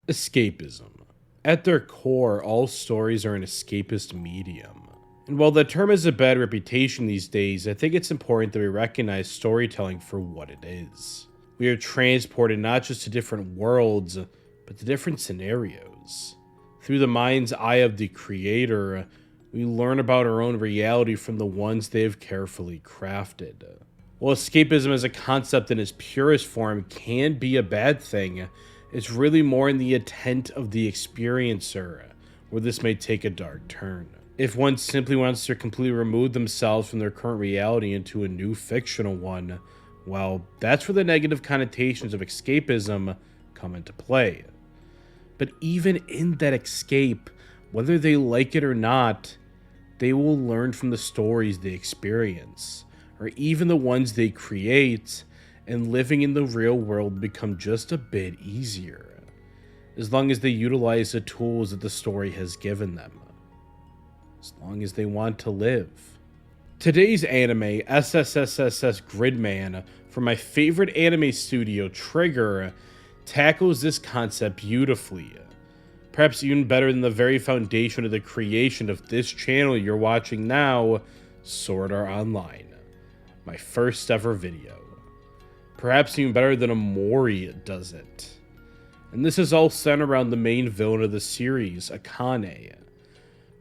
Escapism. At their core, all stories are an escapist medium. And while the term has a bad reputation these days, I think it's important that we recognize storytelling for what it is. We are transported not just to different worlds, but to different scenarios. Through the mind's eye of the creator, we learn about our own reality from the ones they have carefully crafted. While escapism as a concept in its purest form can be a bad thing, it's really more in the intent of the experiencer where this may take a dark turn. If one simply wants to completely remove themselves from their current reality into a new fictional one, well, that's where the negative connotations of escapism come into play. But even in that escape, whether they like it or not, they will learn from the stories they experience, or even the ones they create, and living in the real world become just a bit easier, as long as they utilize the tools that the story has given them, as long as they want to live. Today's anime, SSSS.Gridman, from my favorite anime studio, Trigger, tackles this concept beautifully, perhaps even better than the very foundation of the creation of this channel you're watching now, Sword Art Online, my first ever video. Perhaps even better than Amori does it. And this is all centered around the main villain of the series, Akane.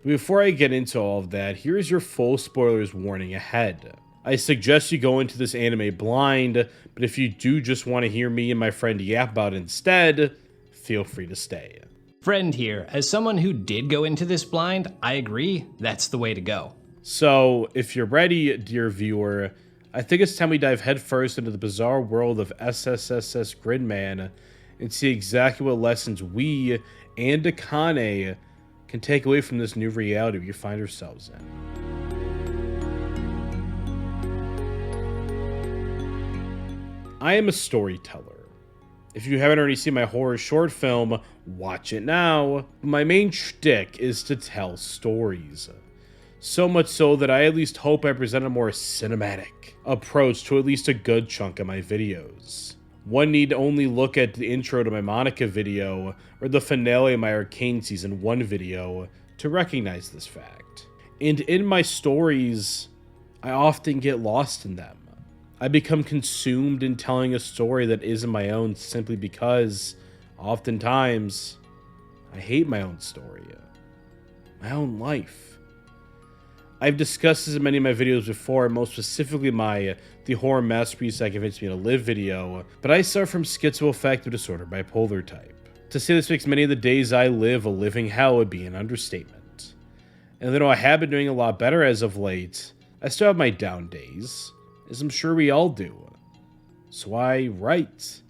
But before I get into all of that, here's your full spoilers warning ahead. I suggest you go into this anime blind, but if you do just want to hear me and my friend yap about it instead, feel free to stay. Friend here, as someone who did go into this blind, I agree, that's the way to go. So, if you're ready, dear viewer, I think it's time we dive headfirst into the bizarre world of SSSS.Gridman and see exactly what lessons we and Akane can take away from this new reality we find ourselves in. I am a storyteller. If you haven't already seen my horror short film, watch it now. My main shtick is to tell stories. So much so that I at least hope I present a more cinematic approach to at least a good chunk of my videos. One need only look at the intro to my Monica video or the finale of my Arcane Season 1 video to recognize this fact. And in my stories, I often get lost in them. I become consumed in telling a story that isn't my own simply because, oftentimes, I hate my own story, my own life. I've discussed this in many of my videos before, most specifically my The Horror Masterpiece That Convinced Me to Live video, but I suffer from schizoaffective disorder bipolar type. To say this makes many of the days I live a living hell would be an understatement. And though I have been doing a lot better as of late, I still have my down days, as I'm sure we all do. So I write.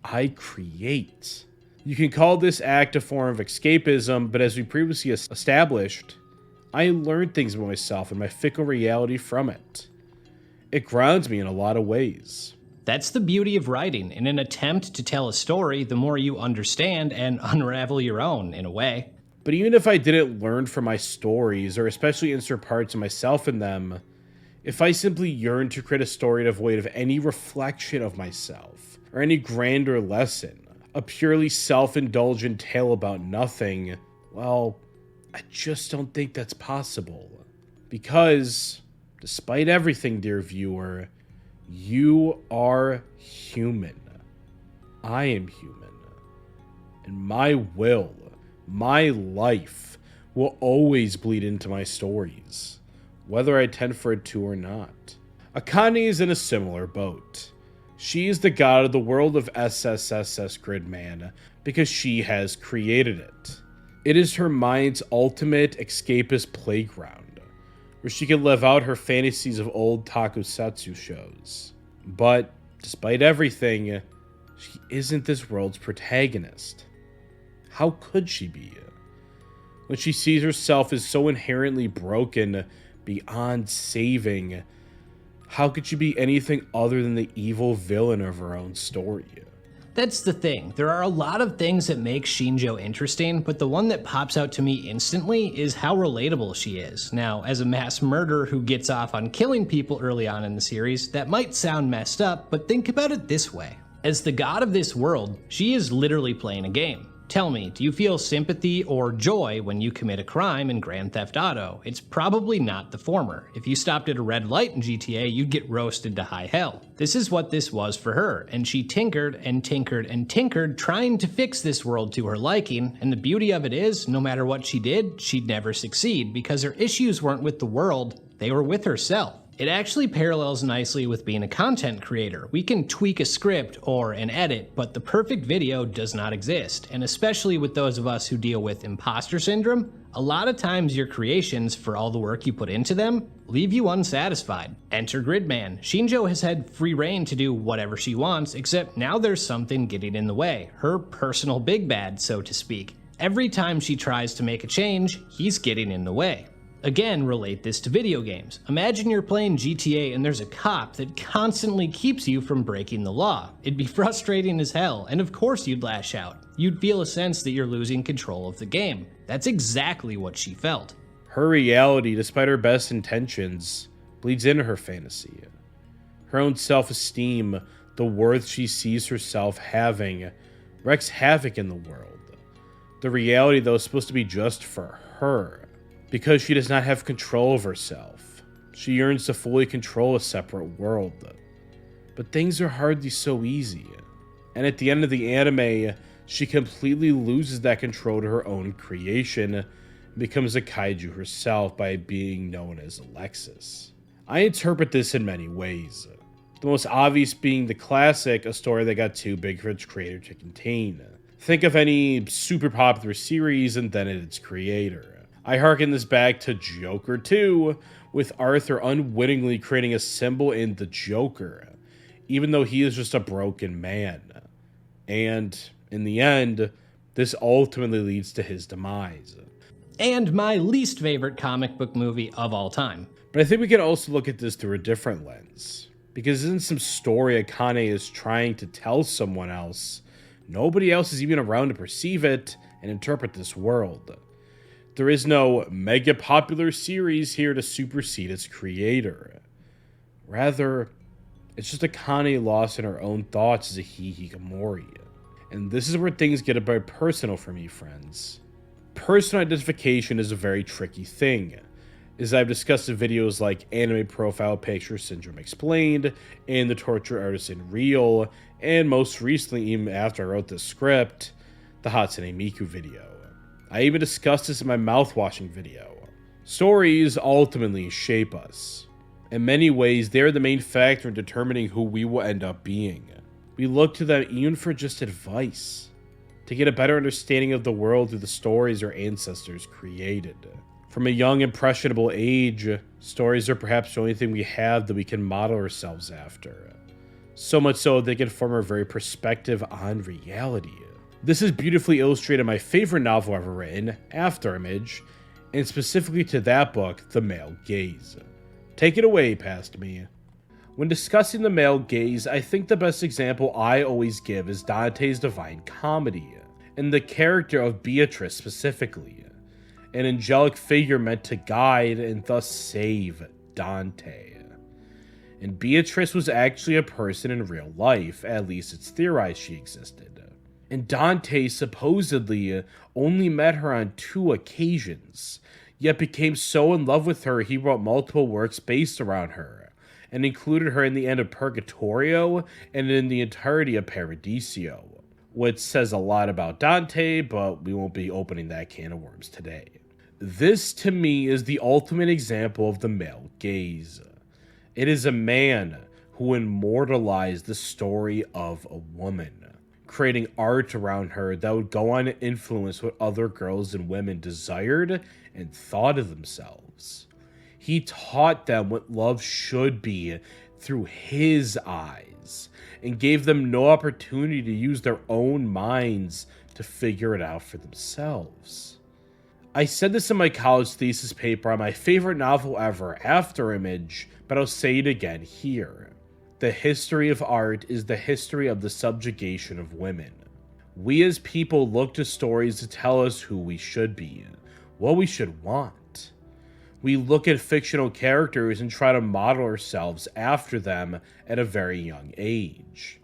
I create. You can call this act a form of escapism, but as we previously established, I learned things about myself and my fickle reality from it. It grounds me in a lot of ways. That's the beauty of writing. In an attempt to tell a story, the more you understand and unravel your own, in a way. But even if I didn't learn from my stories, or especially insert parts of myself in them, if I simply yearn to create a story devoid of any reflection of myself, or any grander lesson, a purely self-indulgent tale about nothing, well, I just don't think that's possible. Because, despite everything, dear viewer, you are human. I am human. And my will, my life, will always bleed into my stories, whether I intend for it to or not. Akane is in a similar boat. She is the god of the world of SSSS.Gridman because she has created it. It is her mind's ultimate escapist playground, where she can live out her fantasies of old tokusatsu shows. But, despite everything, she isn't this world's protagonist. How could she be? When she sees herself as so inherently broken, beyond saving, how could she be anything other than the evil villain of her own story? That's the thing. There are a lot of things that make Shinjo interesting, but the one that pops out to me instantly is how relatable she is. Now, as a mass murderer who gets off on killing people early on in the series, that might sound messed up, but think about it this way. As the god of this world, she is literally playing a game. Tell me, do you feel sympathy or joy when you commit a crime in Grand Theft Auto? It's probably not the former. If you stopped at a red light in GTA, you'd get roasted to high hell. This is what this was for her, and she tinkered and tinkered and tinkered trying to fix this world to her liking, and the beauty of it is, no matter what she did, she'd never succeed, because her issues weren't with the world, they were with herself. It actually parallels nicely with being a content creator. We can tweak a script or an edit, but the perfect video does not exist. And especially with those of us who deal with imposter syndrome, a lot of times your creations, for all the work you put into them, leave you unsatisfied. Enter Gridman. Shinjo has had free reign to do whatever she wants, except now there's something getting in the way. Her personal big bad, so to speak. Every time she tries to make a change, he's getting in the way. Again, relate this to video games. Imagine you're playing GTA and there's a cop that constantly keeps you from breaking the law. It'd be frustrating as hell, and of course you'd lash out. You'd feel a sense that you're losing control of the game. That's exactly what she felt. Her reality, despite her best intentions, bleeds into her fantasy. Her own self-esteem, the worth she sees herself having, wreaks havoc in the world. The reality, though, is supposed to be just for her. Because she does not have control of herself. She yearns to fully control a separate world. But things are hardly so easy. And at the end of the anime, she completely loses that control to her own creation and becomes a kaiju herself by being known as Alexis. I interpret this in many ways. The most obvious being the classic, a story that got too big for its creator to contain. Think of any super popular series and then its creator. I hearken this back to Joker 2, with Arthur unwittingly creating a symbol in the Joker, even though he is just a broken man. And, in the end, this ultimately leads to his demise. And my least favorite comic book movie of all time. But I think we can also look at this through a different lens. Because in some story Akane is trying to tell someone else, nobody else is even around to perceive it and interpret this world. There is no mega popular series here to supersede its creator. Rather, it's just Akane lost in her own thoughts as a hikikomori. And this is where things get a bit personal for me, friends. Personal identification is a very tricky thing, as I've discussed in videos like Anime Profile Picture Syndrome Explained, and The Torture Artisan Real, and most recently, even after I wrote this script, the Hatsune Miku video. I even discussed this in my mouthwashing video. Stories ultimately shape us. In many ways, they're the main factor in determining who we will end up being. We look to them even for just advice, to get a better understanding of the world through the stories our ancestors created. From a young, impressionable age, stories are perhaps the only thing we have that we can model ourselves after. So much so they can form our very perspective on reality. This is beautifully illustrated in my favorite novel ever written, Afterimage, and specifically to that book, The Male Gaze. Take it away, past me. When discussing the male gaze, I think the best example I always give is Dante's Divine Comedy, and the character of Beatrice specifically, an angelic figure meant to guide and thus save Dante. And Beatrice was actually a person in real life, at least it's theorized she existed. And Dante supposedly only met her on 2 occasions, yet became so in love with her he wrote multiple works based around her, and included her in the end of Purgatorio and in the entirety of Paradiso, which says a lot about Dante, but we won't be opening that can of worms today. This, to me, is the ultimate example of the male gaze. It is a man who immortalized the story of a woman, creating art around her that would go on to influence what other girls and women desired and thought of themselves. He taught them what love should be through his eyes, and gave them no opportunity to use their own minds to figure it out for themselves. I said this in my college thesis paper on my favorite novel ever, Afterimage, but I'll say it again here. The history of art is the history of the subjugation of women. We as people look to stories to tell us who we should be, what we should want. We look at fictional characters and try to model ourselves after them at a very young age.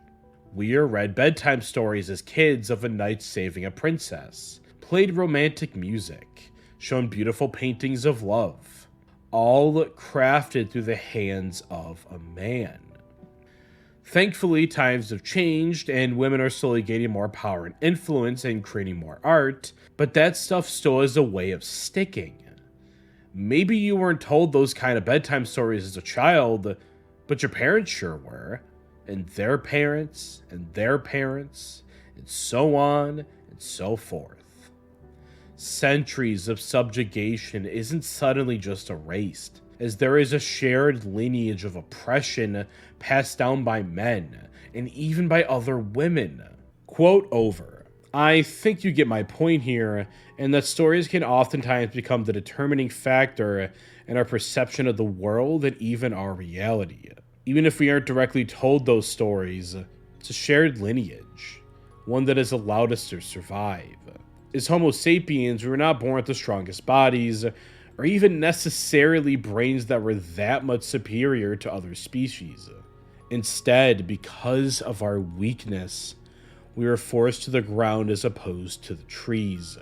We read bedtime stories as kids of a knight saving a princess, played romantic music, shown beautiful paintings of love, all crafted through the hands of a man. Thankfully, times have changed and women are slowly gaining more power and influence and creating more art, but that stuff still has a way of sticking. Maybe you weren't told those kind of bedtime stories as a child, but your parents sure were, and their parents, and their parents, and so on and so forth. Centuries of subjugation isn't suddenly just erased, as there is a shared lineage of oppression passed down by men, and even by other women. Quote over. I think you get my point here, and that stories can oftentimes become the determining factor in our perception of the world and even our reality. Even if we aren't directly told those stories, it's a shared lineage, one that has allowed us to survive. As Homo sapiens, we were not born with the strongest bodies, or even necessarily brains that were that much superior to other species. Instead, because of our weakness, we were forced to the ground as opposed to the trees.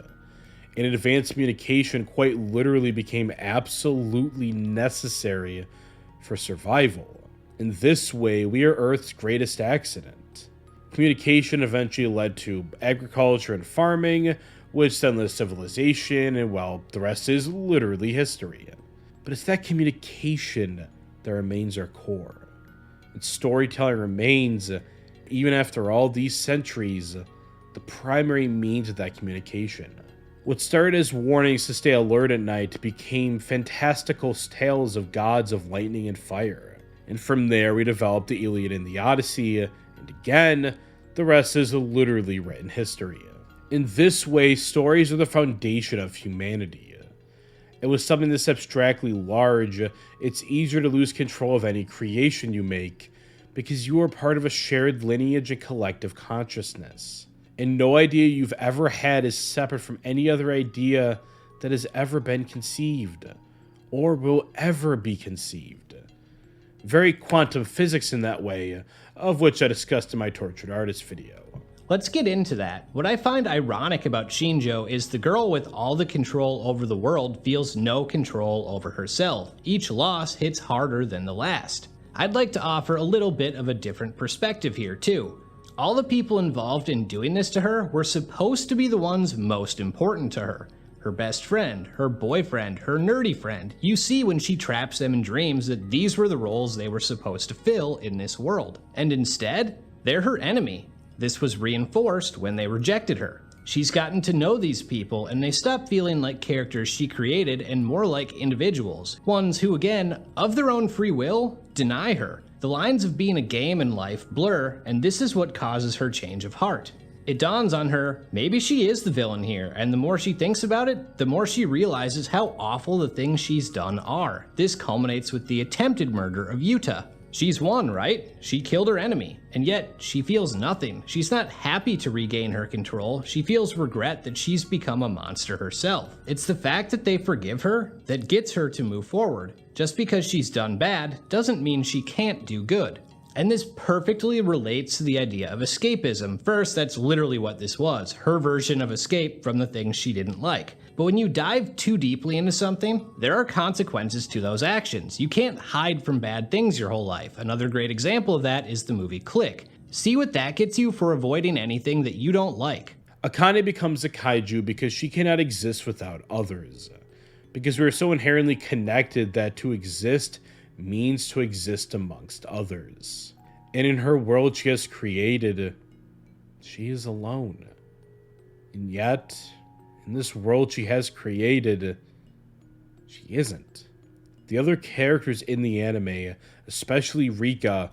And advanced communication quite literally became absolutely necessary for survival. In this way, we are Earth's greatest accident. Communication eventually led to agriculture and farming, which then led to civilization, and well, the rest is literally history. But it's that communication that remains our core. And storytelling remains, even after all these centuries, the primary means of that communication. What started as warnings to stay alert at night became fantastical tales of gods of lightning and fire. And from there, we developed the Iliad and the Odyssey, and again, the rest is literally written history. In this way, stories are the foundation of humanity. And with something this abstractly large, it's easier to lose control of any creation you make, because you are part of a shared lineage and collective consciousness. And no idea you've ever had is separate from any other idea that has ever been conceived, or will ever be conceived. Very quantum physics in that way, of which I discussed in my Tortured Artist video. Let's get into that. What I find ironic about Shinjo is the girl with all the control over the world feels no control over herself. Each loss hits harder than the last. I'd like to offer a little bit of a different perspective here too. All the people involved in doing this to her were supposed to be the ones most important to her. Her best friend, her boyfriend, her nerdy friend. You see when she traps them in dreams that these were the roles they were supposed to fill in this world. And instead, they're her enemy. This was reinforced when they rejected her. She's gotten to know these people and they stop feeling like characters she created and more like individuals. Ones who, again, of their own free will, deny her. The lines of being a game and life blur, and this is what causes her change of heart. It dawns on her, maybe she is the villain here, and the more she thinks about it, the more she realizes how awful the things she's done are. This culminates with the attempted murder of Yuta. She's won, right? She killed her enemy, and yet she feels nothing. She's not happy to regain her control. She feels regret that she's become a monster herself. It's the fact that they forgive her that gets her to move forward. Just because she's done bad doesn't mean she can't do good. And this perfectly relates to the idea of escapism. First, that's literally what this was, her version of escape from the things she didn't like. But when you dive too deeply into something, there are consequences to those actions. You can't hide from bad things your whole life. Another great example of that is the movie Click. See what that gets you for avoiding anything that you don't like. Akane becomes a kaiju because she cannot exist without others. Because we are so inherently connected that to exist means to exist amongst others. And in her world she has created, she is alone. And yet, in this world she has created, she isn't. The other characters in the anime, especially Rika,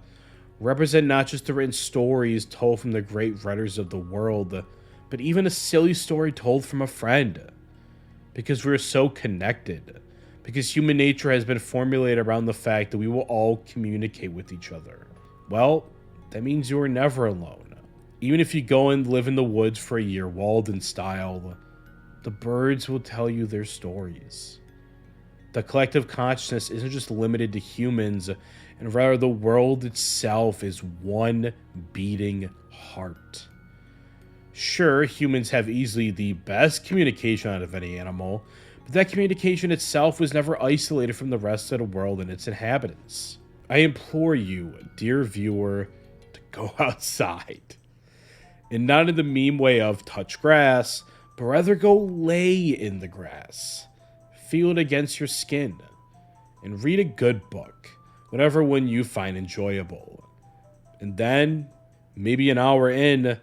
represent not just the written stories told from the great writers of the world, but even a silly story told from a friend. Because we're so connected. Because human nature has been formulated around the fact that we will all communicate with each other. Well, that means you are never alone. Even if you go and live in the woods for a year, Walden style, the birds will tell you their stories. The collective consciousness isn't just limited to humans, and rather the world itself is one beating heart. Sure, humans have easily the best communication out of any animal, but that communication itself was never isolated from the rest of the world and its inhabitants. I implore you, dear viewer, to go outside. And not in the meme way of touch grass, but rather go lay in the grass. Feel it against your skin. And read a good book, whatever one you find enjoyable. And then, maybe an hour in,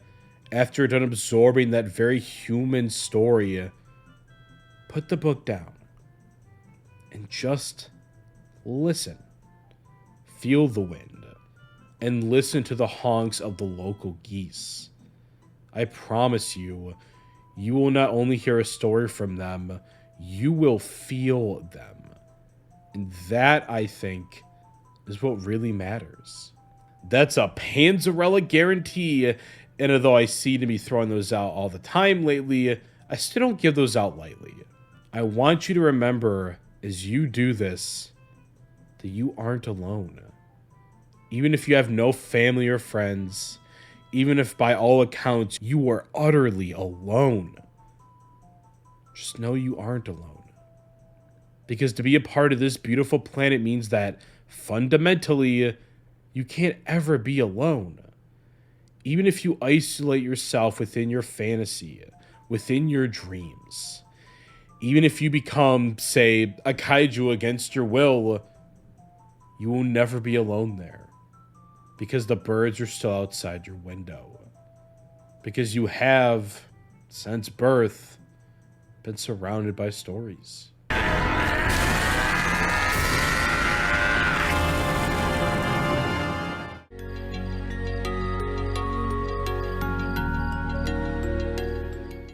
after you're done absorbing that very human story, put the book down and just listen. Feel the wind and listen to the honks of the local geese. I promise you, you will not only hear a story from them, you will feel them. And that, I think, is what really matters. That's a Panzarella guarantee. And although I seem to be throwing those out all the time lately, I still don't give those out lightly. I want you to remember, as you do this, that you aren't alone. Even if you have no family or friends, even if by all accounts you are utterly alone, just know you aren't alone. Because to be a part of this beautiful planet means that, fundamentally, you can't ever be alone. Even if you isolate yourself within your fantasy, within your dreams, even if you become, say, a kaiju against your will, you will never be alone there. Because the birds are still outside your window. Because you have, since birth, been surrounded by stories.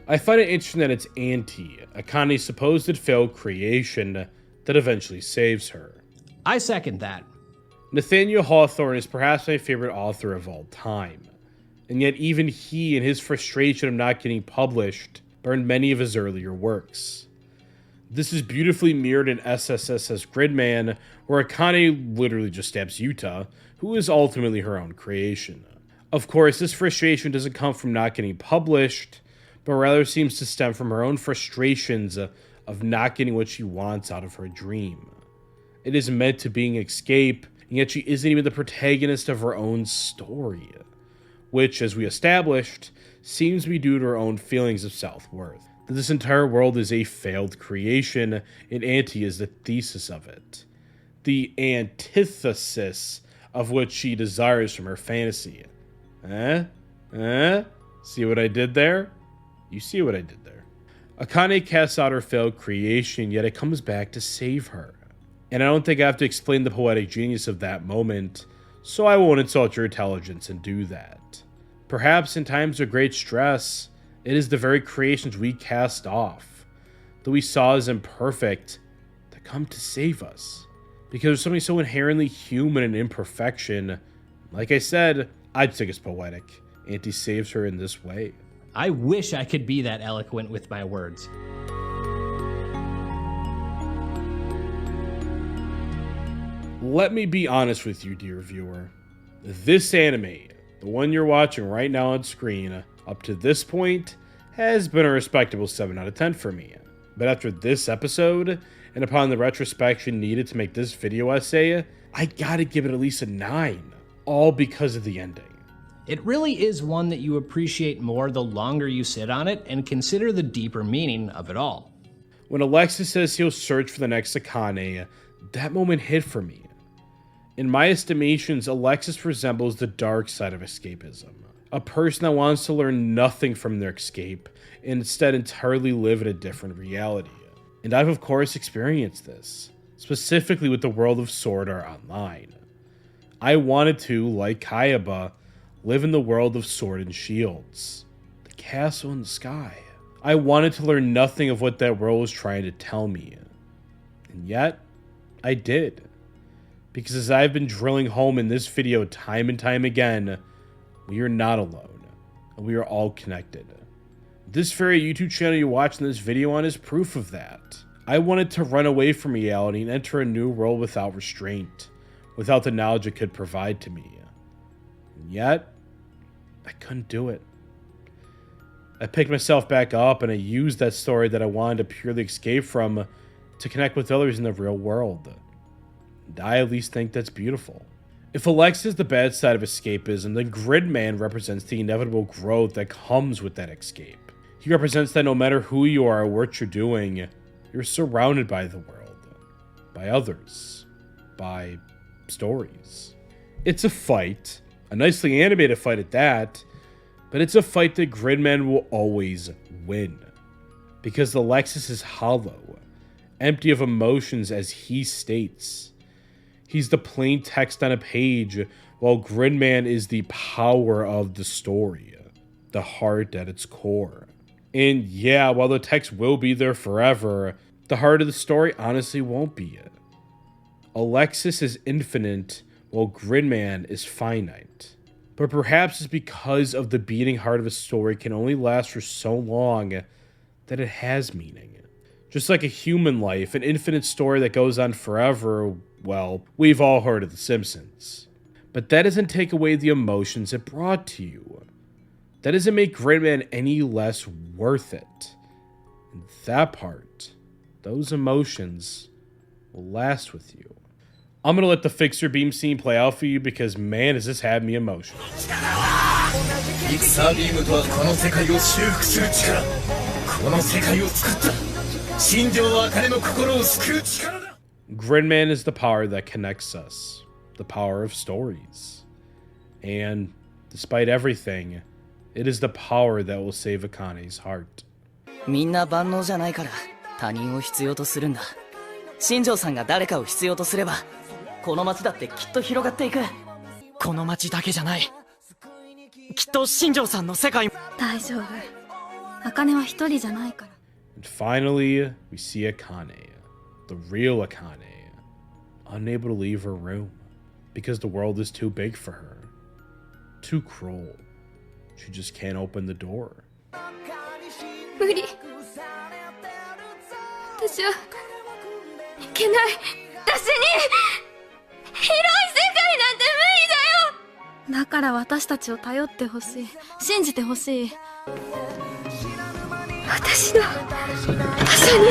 I find it interesting that it's Auntie, Akane's supposed failed creation, that eventually saves her. I second that. Nathaniel Hawthorne is perhaps my favorite author of all time, and yet even he, in his frustration of not getting published, burned many of his earlier works. This is beautifully mirrored in SSSS.Gridman, where Akane literally just stabs Yuta, who is ultimately her own creation. Of course, this frustration doesn't come from not getting published, but rather seems to stem from her own frustrations of not getting what she wants out of her dream. It is meant to be an escape, and yet she isn't even the protagonist of her own story, which, as we established, seems to be due to her own feelings of self-worth. That this entire world is a failed creation, and Auntie is the thesis of it. The antithesis of what she desires from her fantasy. See what I did there? You see what I did there. Akane casts out her failed creation, yet it comes back to save her. And I don't think I have to explain the poetic genius of that moment, so I won't insult your intelligence and do that. Perhaps in times of great stress, it is the very creations we cast off, that we saw as imperfect, that come to save us. Because there's something so inherently human in imperfection. Like I said, I'd think it's poetic. Auntie saves her in this way. I wish I could be that eloquent with my words. Let me be honest with you, dear viewer. This anime, the one you're watching right now on screen, up to this point, has been a respectable 7 out of 10 for me. But after this episode, and upon the retrospection needed to make this video essay, I gotta give it at least a 9. All because of the ending. It really is one that you appreciate more the longer you sit on it and consider the deeper meaning of it all. When Alexis says he'll search for the next Akane, that moment hit for me. In my estimations, Alexis resembles the dark side of escapism. A person that wants to learn nothing from their escape, and instead entirely live in a different reality. And I've of course experienced this, specifically with the world of Sword Art Online. I wanted to, like Kayaba, live in the world of Sword and Shields. The castle in the sky. I wanted to learn nothing of what that world was trying to tell me. And yet, I did. Because as I've been drilling home in this video time and time again, we are not alone. And we are all connected. This very YouTube channel you're watching this video on is proof of that. I wanted to run away from reality and enter a new world without restraint. Without the knowledge it could provide to me. And yet, I couldn't do it. I picked myself back up and I used that story that I wanted to purely escape from to connect with others in the real world. And I at least think that's beautiful. If Alexis is the bad side of escapism, then Gridman represents the inevitable growth that comes with that escape. He represents that no matter who you are or what you're doing, you're surrounded by the world, by others, by stories. It's a fight, a nicely animated fight at that, but it's a fight that Gridman will always win. Because Alexis is hollow, empty of emotions as he states. He's the plain text on a page, while Gridman is the power of the story, the heart at its core. And yeah, while the text will be there forever, the heart of the story honestly won't be it. Alexis is infinite, while Gridman is finite. But perhaps it's because of the beating heart of a story can only last for so long that it has meaning. Just like a human life, an infinite story that goes on forever, well, we've all heard of The Simpsons. But that doesn't take away the emotions it brought to you. That doesn't make Gridman any less worth it. And that part, those emotions, will last with you. I'm gonna let the fixer beam scene play out for you because man, has this had me emotional. Gridman is the power that connects us, the power of stories. And despite everything, it is the power that will save Akane's heart. みんな万能じゃないから他人を必要とするんだ。新庄さんが誰かを必要とすれば、この町だってきっと広がっていく。この町だけじゃない。きっと新庄さんの世界も。大丈夫。茜は一人じゃないから。And finally, we see Akane, the real Akane, unable to leave her room because the world is too big for her, too cruel. She just can't open the door. 無理。私はいけない。私に広い世界なんて無理だよ。だから私たちを頼ってほしい。信じてほしい。私の場所に。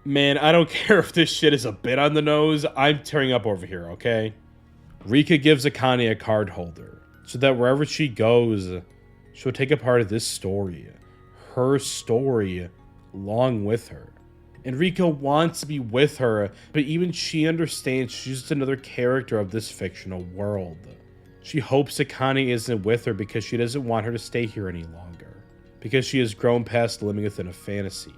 Man, I don't care if this shit is a bit on the nose. I'm tearing up over here, okay? Rika gives Akane a card holder so that wherever she goes, she'll take a part of this story, her story, along with her. And Rika wants to be with her, but even she understands she's just another character of this fictional world. She hopes Akane isn't with her because she doesn't want her to stay here any longer, because she has grown past living within a fantasy.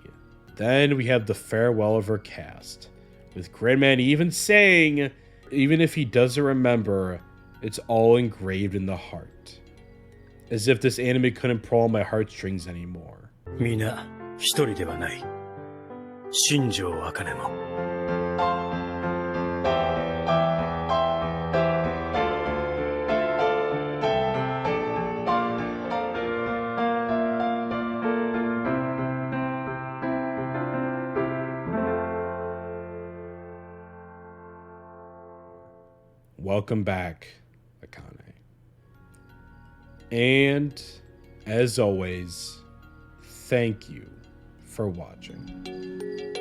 Then we have the farewell of her cast, with Gridman even saying, even if he doesn't remember, it's all engraved in the heart. As if this anime couldn't pull on my heartstrings anymore. みな一人ではない。新庄茜も。Welcome back, Akane. And, as always, thank you for watching.